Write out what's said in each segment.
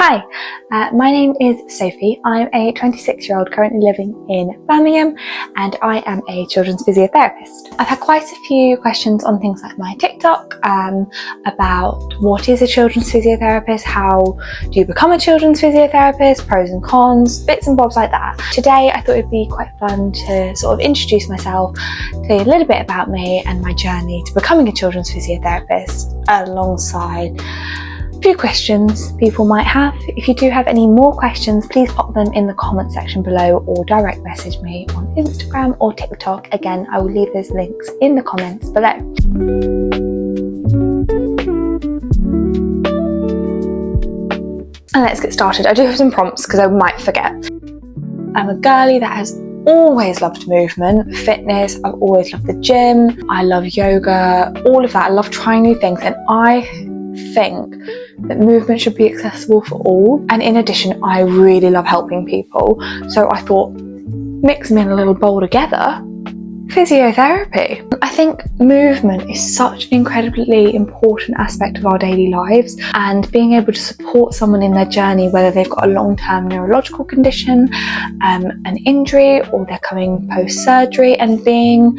Hi, my name is Sophie. I'm a 26-year-old currently living in Birmingham and I am a children's physiotherapist. I've had quite a few questions on things like my TikTok about what is a children's physiotherapist, how do you become a children's physiotherapist, pros and cons, bits and bobs like that. Today I thought it'd be quite fun to sort of introduce myself, tell you a little bit about me and my journey to becoming a children's physiotherapist alongside a few questions people might have. If you do have any more questions, please pop them in the comment section below or direct message me on Instagram or TikTok. Again, I will leave those links in the comments below. And let's get started. I do have some prompts because I might forget. I'm a girly that has always loved movement, fitness. I've always loved the gym. I love yoga, all of that. I love trying new things, and I think that movement should be accessible for all. And in addition, I really love helping people. So I thought, mix them in a little bowl together. Physiotherapy. I think movement is such an incredibly important aspect of our daily lives, and being able to support someone in their journey, whether they've got a long-term neurological condition, an injury, or they're coming post-surgery, and being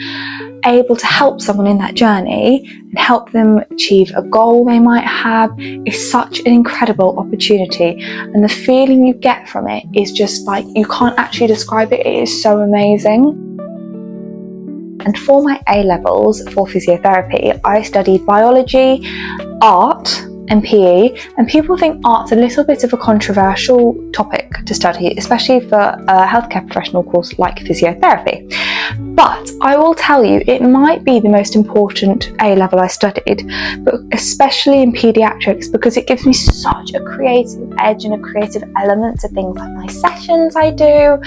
able to help someone in that journey and help them achieve a goal they might have is such an incredible opportunity, and the feeling you get from it is just like, you can't actually describe it. It is so amazing. And for my A-levels for physiotherapy, I studied biology, art and PE, and people think art's a little bit of a controversial topic to study, especially for a healthcare professional course like physiotherapy. But I will tell you, it might be the most important A-level I studied, but especially in paediatrics, because it gives me such a creative edge and a creative element to things like my sessions I do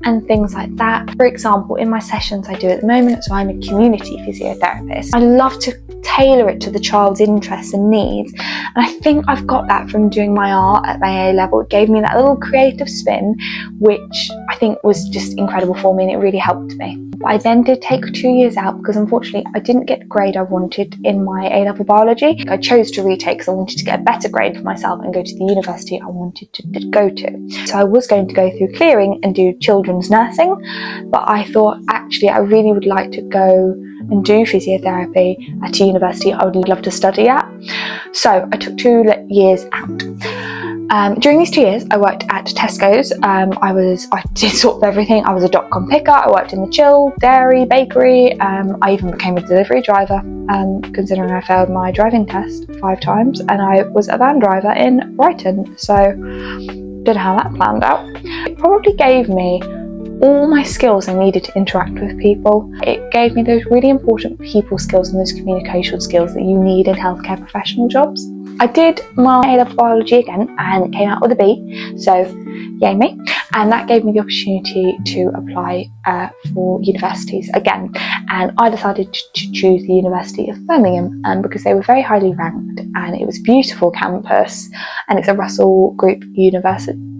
and things like that. For example, in my sessions I do at the moment, so I'm a community physiotherapist, I love to tailor it to the child's interests and needs, and I think I've got that from doing my art at my A-level. It gave me that little creative spin, which I think was just incredible for me, and it really helped me. But I then did take 2 years out because unfortunately I didn't get the grade I wanted in my A-level biology. I chose to retake because I wanted to get a better grade for myself and go to the university I wanted to go to. So I was going to go through clearing and do children's nursing, but I thought actually I really would like to go and do physiotherapy at a university I would love to study at. So I took 2 years out. During these 2 years, I worked at Tesco's. I did sort of everything. I was a .com picker. I worked in the chill, dairy, bakery. I even became a delivery driver, considering I failed my driving test 5 times, and I was a van driver in Brighton. So, don't know how that planned out. It probably gave me all my skills I needed to interact with people. It gave me those really important people skills and those communication skills that you need in healthcare professional jobs. I did my A-level biology again and came out with a B, so yay me. And that gave me the opportunity to apply for universities again. And I decided to choose the University of Birmingham because they were very highly ranked, and it was a beautiful campus, and it's a Russell Group University,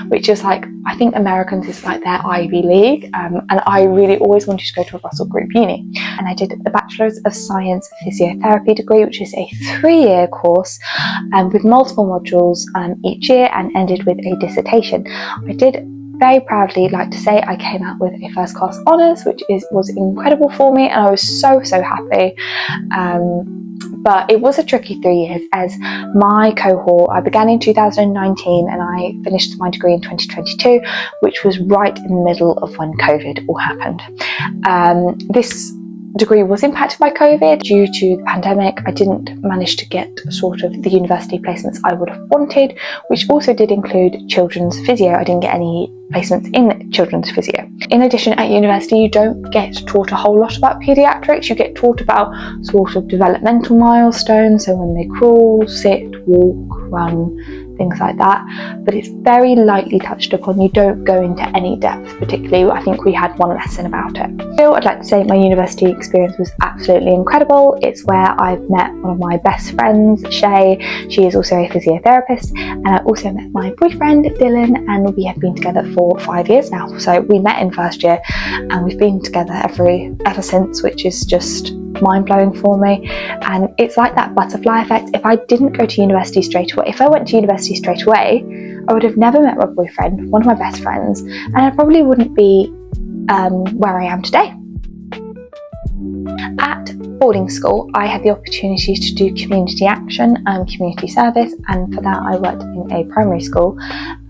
which is like, I think Americans is like their Ivy League, and I really always wanted to go to a Russell Group uni. And I did the Bachelor's of Science Physiotherapy degree, which is a 3-year course with multiple modules each year, and ended with a dissertation. I did very proudly like to say I came out with a first class honours, which was incredible for me, and I was so happy. But it was a tricky 3 years, as my cohort, I began in 2019 and I finished my degree in 2022, which was right in the middle of when COVID all happened. This degree was impacted by COVID due to the pandemic. I didn't manage to get sort of the university placements I would have wanted, which also did include children's physio. I didn't get any placements in children's physio. In addition, at university you don't get taught a whole lot about paediatrics. You get taught about sort of developmental milestones, so when they crawl, sit, walk, run, things like that, but it's very lightly touched upon. You don't go into any depth particularly. I think we had 1 lesson about it. Still, I'd like to say my university experience was absolutely incredible. It's where I've met one of my best friends, Shay. She is also a physiotherapist, and I also met my boyfriend, Dylan, and we have been together for 5 years now. So we met in first year and we've been together ever since, which is just mind-blowing for me, and it's like that butterfly effect. If I didn't go to university straight away, if I went to university straight away, I would have never met my boyfriend, one of my best friends, and I probably wouldn't be where I am today. At boarding school, I had the opportunity to do community action and community service, and for that I worked in a primary school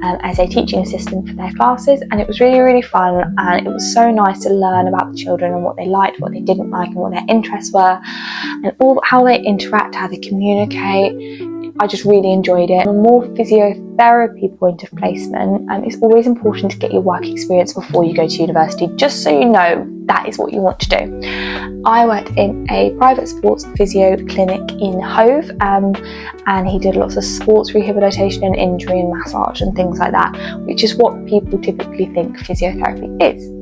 as a teaching assistant for their classes, and it was really, really fun, and it was so nice to learn about the children and what they liked, what they didn't like, and what their interests were, and all how they interact, how they communicate. I just really enjoyed it. From a more physiotherapy point of placement, it's always important to get your work experience before you go to university, just so you know that is what you want to do. I worked in a private sports physio clinic in Hove, and he did lots of sports rehabilitation and injury and massage and things like that, which is what people typically think physiotherapy is.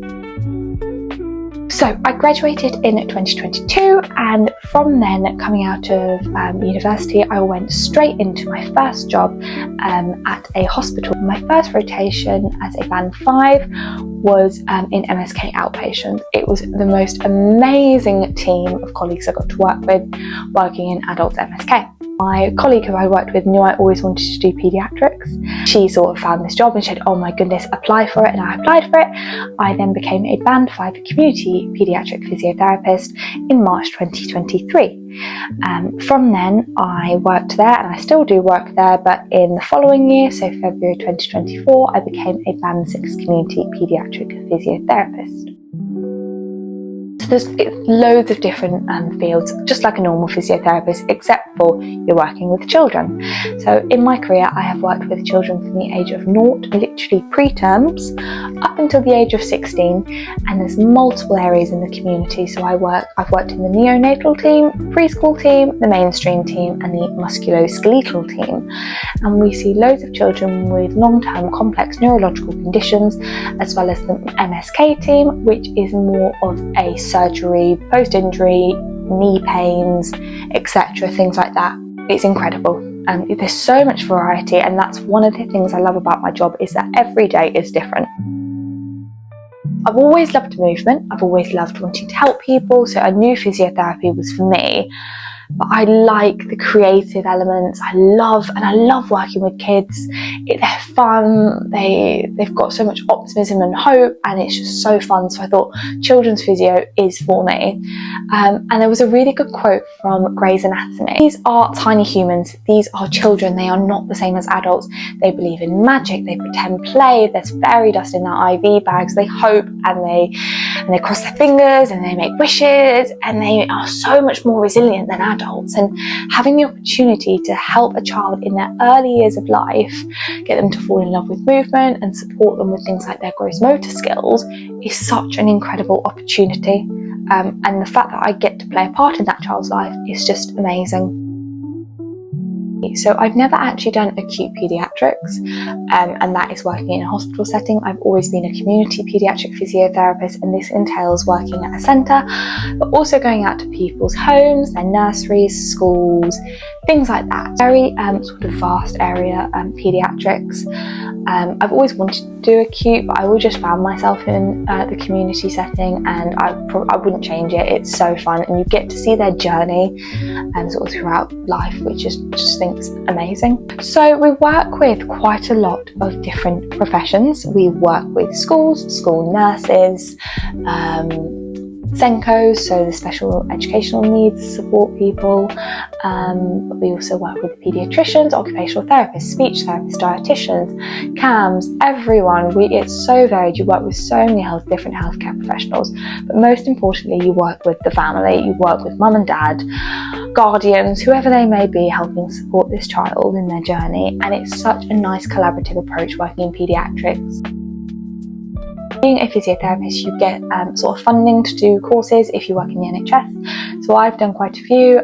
So I graduated in 2022, and from then, coming out of university, I went straight into my first job at a hospital. My first rotation as a band 5 was in MSK outpatients. It was the most amazing team of colleagues I got to work with working in adults MSK. My colleague who I worked with knew I always wanted to do paediatrics. She sort of found this job and said, oh my goodness, apply for it, and I applied for it. I then became a band 5 community paediatric physiotherapist in March 2023. From then I worked there, and I still do work there, but in the following year, so February 2024, I became a band 6 community paediatric physiotherapist. There's loads of different fields, just like a normal physiotherapist, except for you're working with children. So in my career, I have worked with children from the age of 0, literally preterms, up until the age of 16, and there's multiple areas in the community. So I've worked in the neonatal team, preschool team, the mainstream team, and the musculoskeletal team. And we see loads of children with long-term complex neurological conditions, as well as the MSK team, which is more of a surgery, post-injury, knee pains, etc., things like that. It's incredible. There's so much variety, and that's one of the things I love about my job, is that every day is different. I've always loved movement. I've always loved wanting to help people, so I knew physiotherapy was for me. But I like the creative elements. I love working with kids. They're fun. They've got so much optimism and hope, and it's just so fun. So I thought children's physio is for me. And there was a really good quote from Grey's Anatomy. These are tiny humans. These are children. They are not the same as adults. They believe in magic. They pretend play. There's fairy dust in their IV bags. They hope, and they cross their fingers, and they make wishes, and they are so much more resilient than adults. And having the opportunity to help a child in their early years of life, get them to fall in love with movement and support them with things like their gross motor skills, is such an incredible opportunity. And the fact that I get to play a part in that child's life is just amazing. So I've never actually done acute paediatrics, and that is working in a hospital setting. I've always been a community paediatric physiotherapist, and this entails working at a centre, but also going out to people's homes, their nurseries, schools, things like that. Very sort of vast area, paediatrics. I've always wanted to do acute, but I always just found myself in the community setting, and I wouldn't change it. It's so fun, and you get to see their journey sort of throughout life, which is just thinks amazing. So we work with quite a lot of different professions. We work with schools, school nurses, SENCOs, so the special educational needs support people, but we also work with paediatricians, occupational therapists, speech therapists, dietitians, CAMs, everyone. It's so varied. You work with so many different healthcare professionals, but most importantly, you work with the family. You work with mum and dad, guardians, whoever they may be, helping support this child in their journey, and it's such a nice collaborative approach working in paediatrics. Being a physiotherapist, you get sort of funding to do courses if you work in the NHS. So I've done quite a few.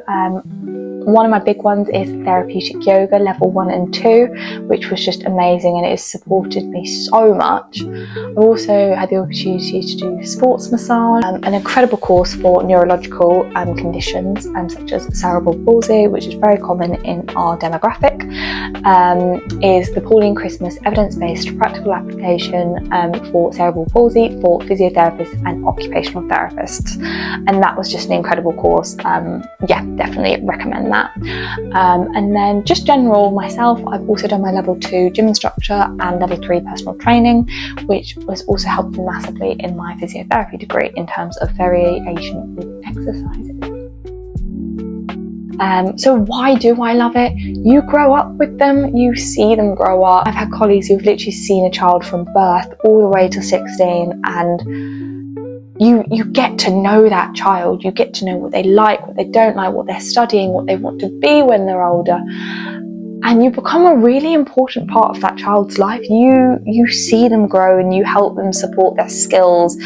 One of my big ones is therapeutic yoga level 1 and 2, which was just amazing, and it has supported me so much. I also had the opportunity to do sports massage, an incredible course for neurological conditions such as cerebral palsy, which is very common in our demographic, is the Pauline Christmas evidence-based practical application for cerebral palsy for physiotherapists and occupational therapists, and that was just an incredible course. Yeah, definitely recommend that. And then just general myself, I've also done my level 2 gym instructor and level 3 personal training, which was also helpful massively in my physiotherapy degree in terms of variation with exercises. So why do I love it? You grow up with them, you see them grow up. I've had colleagues who've literally seen a child from birth all the way to 16, and you get to know that child. You get to know what they like, what they don't like, what they're studying, what they want to be when they're older. And you become a really important part of that child's life. You see them grow and you help them support their skills.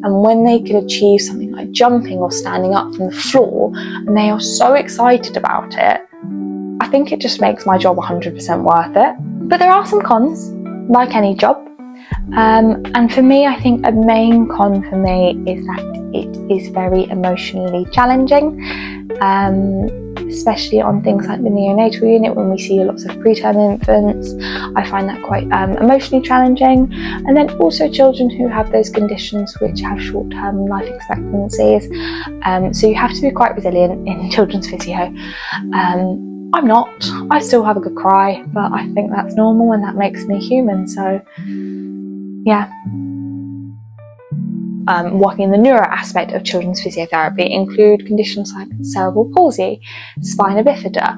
And when they can achieve something like jumping or standing up from the floor, and they are so excited about it, I think it just makes my job 100% worth it. But there are some cons, like any job. And for me, I think a main con for me is that it is very emotionally challenging. Especially on things like the neonatal unit, when we see lots of preterm infants. I find that quite emotionally challenging. And then also children who have those conditions which have short-term life expectancies. So you have to be quite resilient in children's physio. I'm not. I still have a good cry, but I think that's normal and that makes me human. So yeah. Working in the neuro aspect of children's physiotherapy include conditions like cerebral palsy, spina bifida,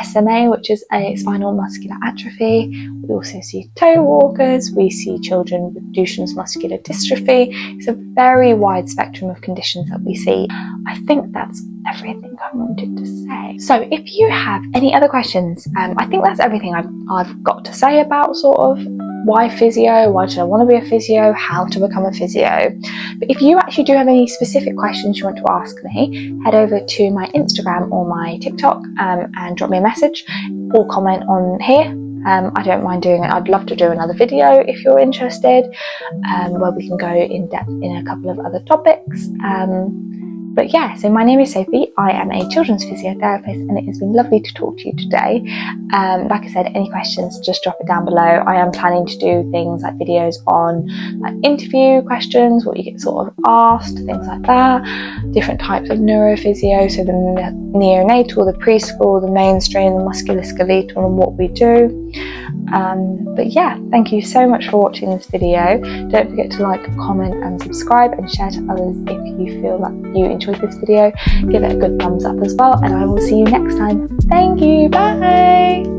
SMA, which is a spinal muscular atrophy. We also see toe walkers, we see children with Duchenne's muscular dystrophy. It's a very wide spectrum of conditions that we see. I think that's everything I wanted to say. So if you have any other questions, I think that's everything I've got to say about sort of why physio, why do I want to be a physio, how to become a physio. But if you actually do have any specific questions you want to ask me, head over to my Instagram or my TikTok and drop me a message or comment on here. I don't mind doing it. I'd love to do another video if you're interested, where we can go in depth in a couple of other topics. But yeah, so my name is Sophie. I am a children's physiotherapist, and it has been lovely to talk to you today. Like I said, any questions, just drop it down below. I am planning to do things like videos on like interview questions, what you get sort of asked, things like that, different types of neurophysio, so the neonatal, the preschool, the mainstream, the musculoskeletal, and what we do. But yeah, thank you so much for watching this video. Don't forget to like, comment and subscribe, and share to others if you feel like you enjoyed this video. Give it a good thumbs up as well, and I will see you next time. Thank you, bye!